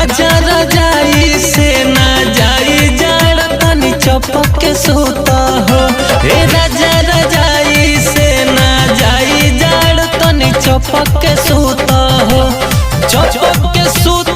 राजा रजाई से ना जाई जाड़ तनी चपक के सूता हो। हे राजा रजाई से ना जाई जाड़ तनी चपक के सूता हो। चपक के सूता